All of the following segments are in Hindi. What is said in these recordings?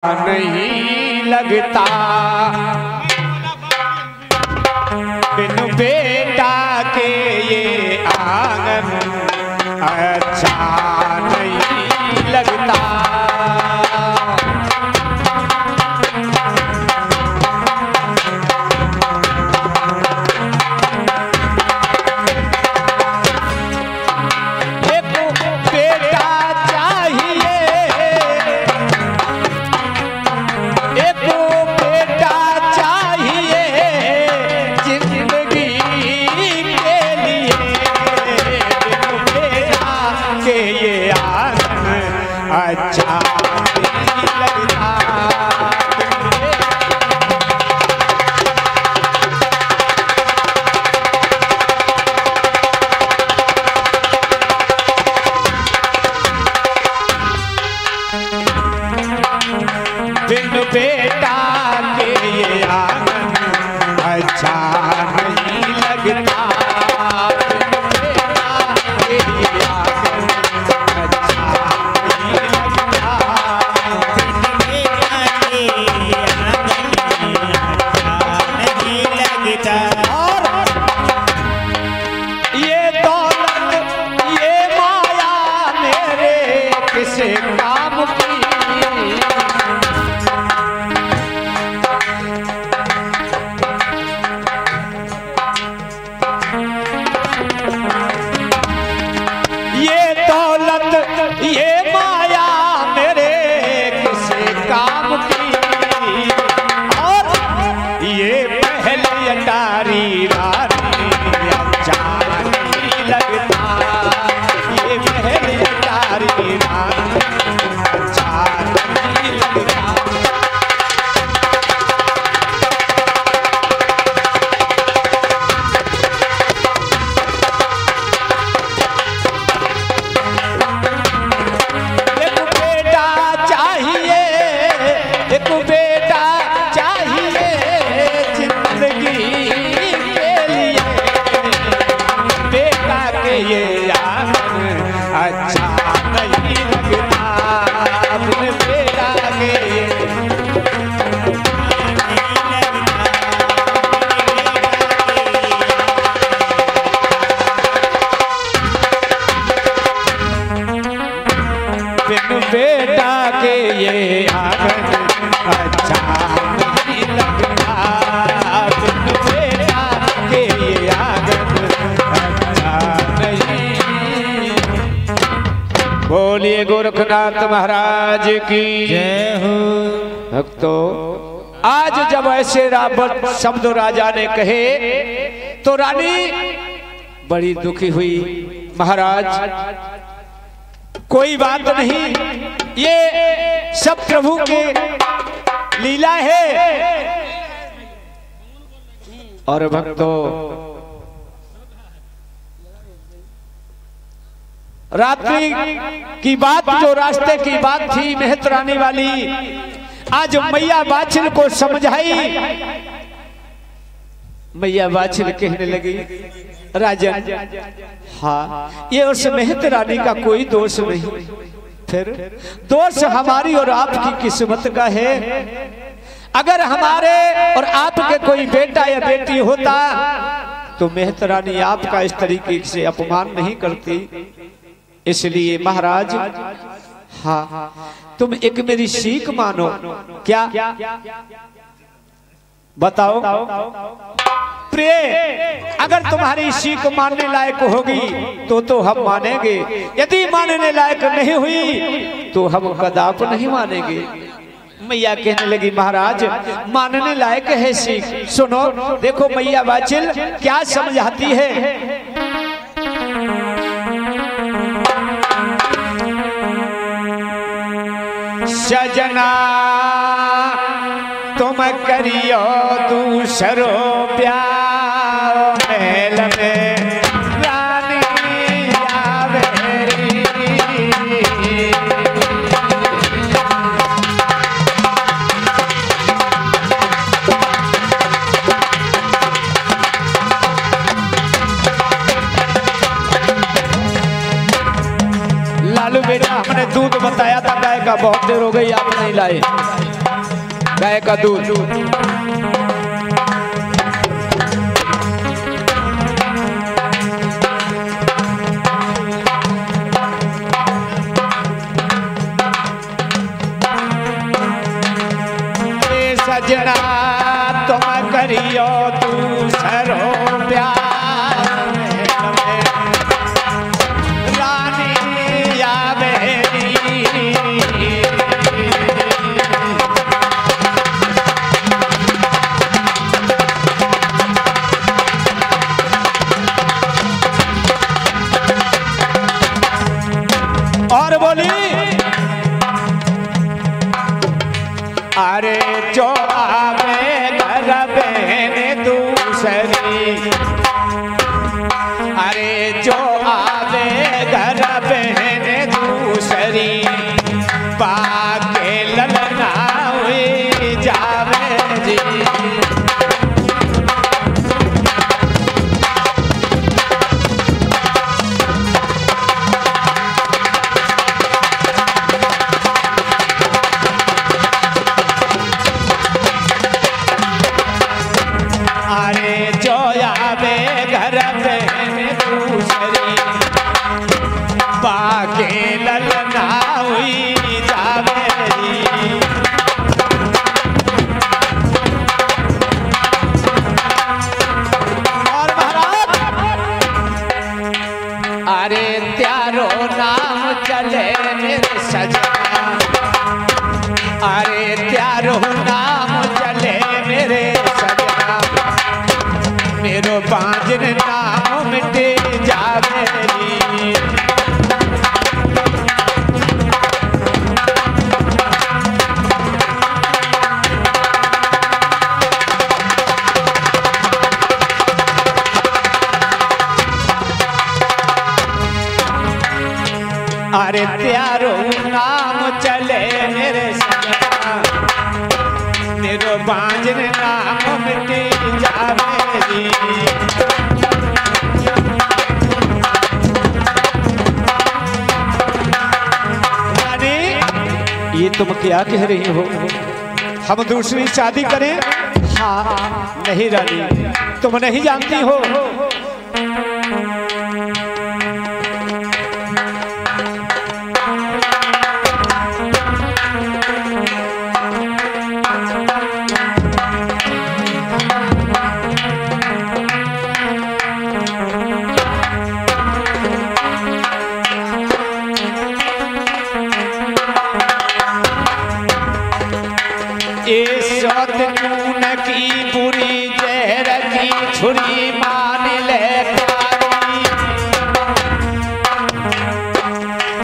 नहीं लगता बिनु बेटा के ये आंगन अच्छा नहीं लगता। अच्छा नहीं लगता बिनु बेटा के ये आंगन अच्छा नहीं लगता। बेटा के ये आंगन अच्छा नहीं लगता। बेटा के ये आंगन अच्छा नहीं। बोलिए गोरखनाथ महाराज की जय हो। भक्तों, आज जब ऐसे रावण शब्द राजा ने कहे तो रानी बड़ी दुखी हुई। महाराज कोई बात नहीं, ये सब प्रभु के लीला है। और भक्तों, रात्रि की बात जो रास्ते की बात थी मेहतरानी वाली, आज मैया बाछिल को समझाई। मैया बाछिल कहने लगी, राजन हाँ, ये उस मेहतरानी का कोई दोष नहीं, फिर दोष हमारी और आपकी किस्मत का है। अगर हमारे और आपके कोई बेटा या बेटी होता तो मेहतरानी आपका इस तरीके से अपमान नहीं करती। इसलिए महाराज हाँ, तुम एक मेरी सीख मानो। क्या बताओ? प्रिय, अगर तुम्हारी सीख मानने लायक होगी तो हम मानेंगे, यदि मानने लायक नहीं हुई तो हम कदाप नहीं मानेंगे। मैया कहने लगी, महाराज मानने लायक है सीख, सुनो। देखो मैया बाछिल क्या समझाती है। सजना तुम करियो दूसरो प्यार, महल में रानी आवेरी। लालू बेटा, हमने दूध बताया था गाय का, बहुत देर हो गई आप नहीं लाए। गाय का दूध। सजना तुम करियो दूसरो प्यार रानी या बहनी। और बोली अरे जो आवे घर बहन दूसरी, अरे जो आवे घर बहन दूसरी पाके ललना हुई जावे जी। अरे त्यारो नाम चले मेरे सजना, अरे त्यारो नाम चले मेरे सजना, मेरो बांझन नाम मिटे जावे जी। अरे त्यारो नाम चले मेरे सजना, मेरो बांझन नाम मिटे जावे जी। रानी ये तुम क्या कह रही हो, हम दूसरी शादी करें? हाँ नहीं रानी, तुम नहीं जानती हो नून की बुरी जहर की छुरी मान ले प्यारी,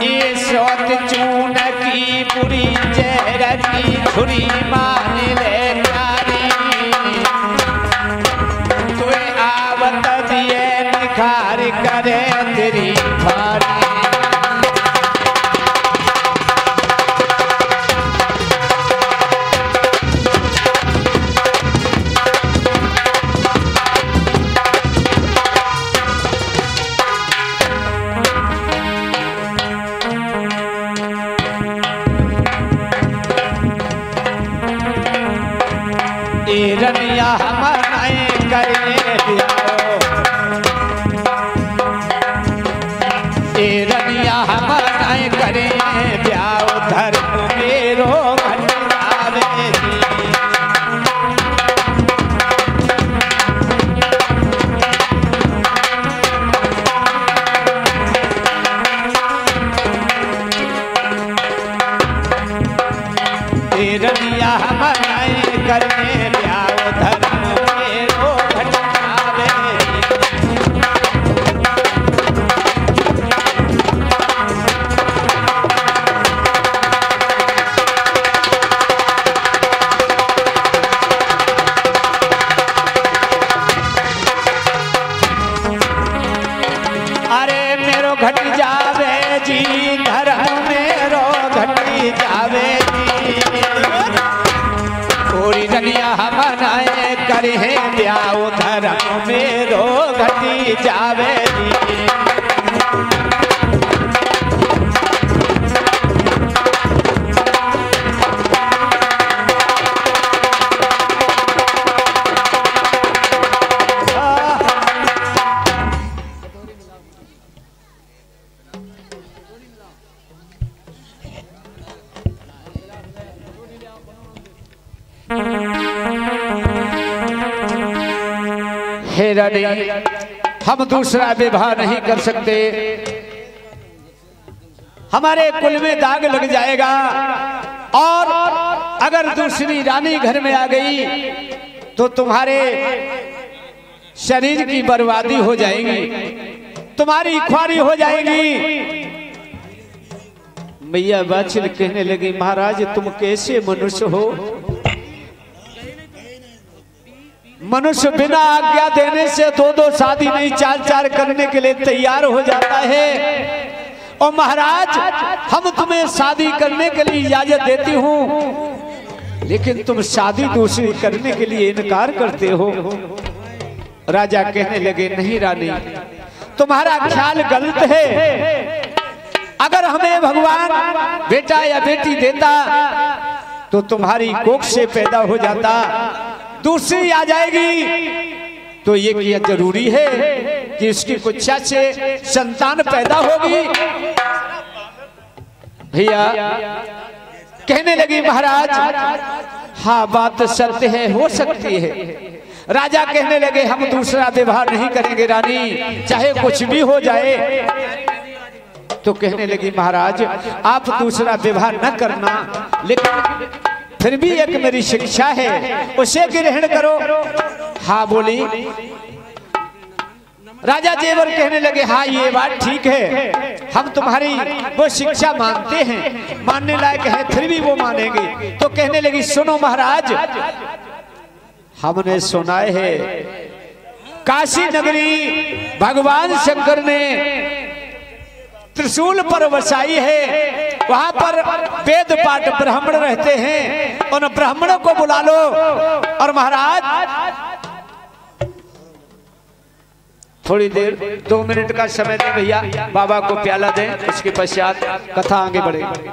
ये सोत चून की बुरी जहर की छुरी मान ले प्यारी। तुए आवत दिए निखार करे तेरी भारी। रनिया हमारे करे ब्याओ, रनिया हमारे करे ब्याओ, धर्म मेरो घट जावे जी। रनिया हमारे करे ब्याओ, धर्म मेरो घट जावे जी। अरे मेरो घट जावे जी, धर्म मेरो घट जावे जी। पूरी दुनिया मनाए करे ब्याओ, धर्म मेरो घटी जावे जी। हे रानी, हम दूसरा विवाह नहीं कर सकते, हमारे कुल में दाग लग जाएगा, और अगर दूसरी रानी घर में आ गई तो तुम्हारे शरीर की बर्बादी हो जाएगी, तुम्हारी ख्वारी हो जाएगी। मैया बाछिल कहने लगी, महाराज तुम कैसे मनुष्य हो? मनुष्य बिना आज्ञा देने से दो दो शादी नहीं, चार चार करने के लिए तैयार हो जाता है। और महाराज हम तुम्हें शादी करने के लिए इजाजत देती हूँ, लेकिन तुम शादी दूसरी करने के लिए इनकार करते हो। राजा कहने लगे, नहीं रानी, तुम्हारा ख्याल गलत है। अगर हमें भगवान बेटा या बेटी देता तो तुम्हारी कोख से पैदा हो जाता, दूसरी आ जाएगी तो ये क्या जरूरी है कि उसकी कुच्छा से संतान पैदा होगी? भैया कहने लगी, महाराज हाँ बात सत्य है, हो सकती है। राजा कहने लगे, हम दूसरा विवाह नहीं करेंगे रानी, चाहे कुछ भी हो जाए। तो कहने लगी, महाराज आप दूसरा विवाह न करना, लेकिन फिर भी एक मेरी शिक्षा है, उसे ग्रहण करो। हाँ बोली। राजा जेवर कहने लगे, हाँ ये बात ठीक है, हम तुम्हारी वो शिक्षा मानते हैं, मानने लायक है, फिर भी वो मानेंगे। तो कहने लगी, सुनो महाराज, हमने सुना है काशी नगरी भगवान शंकर ने त्रिशूल पर बसाई है, वहां पर वेद पाठ ब्राह्मण रहते हैं, उन ब्राह्मणों को बुला लो। और महाराज थोड़ी देर 2 मिनट का समय दें भैया, बाबा को प्याला दें, उसके पश्चात कथा आगे बढ़ेगी।